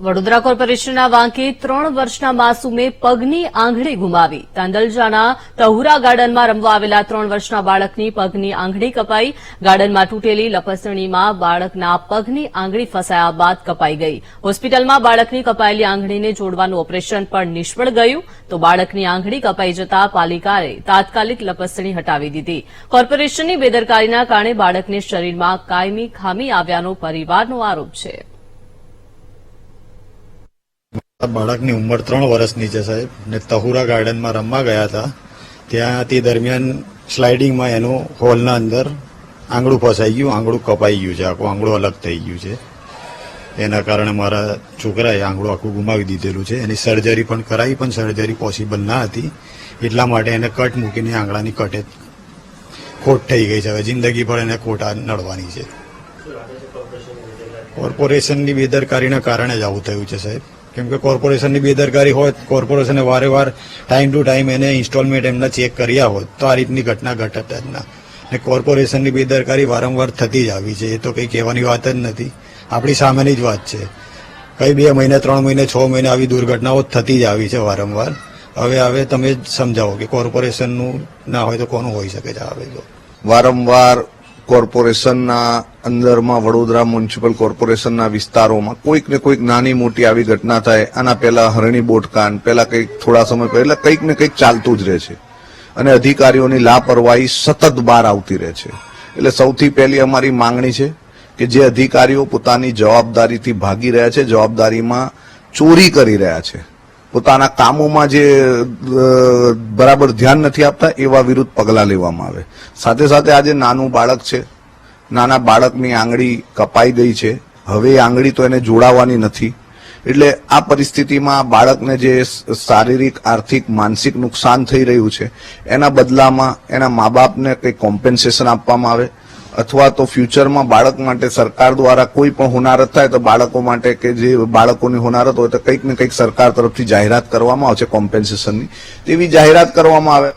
વડોદરા કોર્પોરેશનના વાંકે 3 વર્ષના માસૂમે પગની આંગળી ગુમાવી. તાંદલજાના તહુરા ગાર્ડનમાં રમવા આવેલા 3 વર્ષના બાળકની પગની આંગળી કપાઈ. ગાર્ડનમાં તૂટેલી લપસણીમાં બાળકના પગની આંગળી ફસાયા બાદ કપાઈ ગઈ. હોસ્પિટલમાં બાળકની કપાયેલી આંગળીને જોડવાનું ઓપરેશન પણ નિષ્ફળ ગયું. તો બાળકની આંગળી કપાઈ જતા પાલિકાએ તાત્કાલિક લપસણી હટાવી દીધી. કોર્પોરેશનની બેદરકારીના કારણે બાળકને શરીરમાં કાયમી ખામી આવ્યાનો પરિવારનો આરોપ છે. બાળકની ઉંમર 3 વર્ષની છે સાહેબ, ને તહુરા ગાર્ડનમાં રમવા ગયા હતા. ત્યાં તે દરમિયાન સ્લાઇડિંગમાં એનું હોલના અંદર આંગળું ફસાઈ ગયું, આંગળું કપાઈ ગયું છે, આખું આંગળું અલગ થઈ ગયું છે. એના કારણે મારા છોકરાએ આંગળું આખું ગુમાવી દીધેલું છે. એની સર્જરી પણ કરાવી, પણ સર્જરી પોસિબલ ના હતી. એટલા માટે એને કટ મૂકીને આંગળાની કટે ખોટ થઈ ગઈ છે. હવે જિંદગી પર એને ખોટ નડવાની છે. કોર્પોરેશનની બેદરકારીના કારણે જ આવું થયું છે સાહેબ. કેમ કે કોર્પોરેશનની બેદરકારી હોય, કોર્પોરેશને વારેવાર ટાઈમ ટુ ટાઈમ એને ઇન્સ્ટોલમેન્ટ એમના ચેક કર્યા હોત તો આ રીતની ઘટના ઘટત જ ના. ને કોર્પોરેશનની બેદરકારી વારંવાર થતી જ આવી છે. એ તો કંઈ કહેવાની વાત જ નથી, આપણી સામેની જ વાત છે. કઈ 2 મહિને 3 મહિને 6 મહિને આવી દુર્ઘટનાઓ થતી જ આવી છે વારંવાર. હવે તમે જ સમજાવો કે કોર્પોરેશનનું ના હોય તો કોનું હોઈ શકે છે? હવે જો વારંવાર કોર્પોરેશનના અંદરમાં, વડોદરા મ્યુનિસિપલ કોર્પોરેશનના વિસ્તારોમાં કોઈક ને કોઈક નાની મોટી આવી ઘટના થાય. આના પહેલા હરણી બોટકાંડ, પહેલા કંઈક થોડા સમય પહેલા કંઈક ને કંઈક ચાલતું જ રહે છે અને અધિકારીઓની લાપરવાહી સતત બહાર આવતી રહે છે. એટલે સૌથી પહેલી અમારી માંગણી છે કે જે અધિકારીઓ પોતાની જવાબદારીથી ભાગી રહ્યા છે, જવાબદારીમાં ચોરી કરી રહ્યા છે, પોતાના કામોમાં જે બરાબર ધ્યાન નથી આપતા, એવા વિરુદ્ધ પગલાં લેવામાં આવે. સાથે સાથે આજે નાનું બાળક છે, નાના બાળકની આંગળી કપાઈ ગઈ છે. હવે એ આંગળી તો એને જોડાવાની નથી. એટલે આ પરિસ્થિતિમાં બાળકને જે શારીરિક, આર્થિક, માનસિક નુકસાન થઈ રહ્યું છે, એના બદલામાં એના મા બાપને કંઈક કોમ્પેન્સેશન આપવામાં આવે, અથવા તો ફ્યુચરમાં બાળક માટે સરકાર દ્વારા કોઈ પણ હોનારત થાય તો બાળકો માટે કે જે બાળકોની હોનારત હોય તો કંઈક ને કંઈક સરકાર તરફથી જાહેરાત કરવામાં આવે છે કોમ્પેન્સેશનની, તેવી જાહેરાત કરવામાં આવે.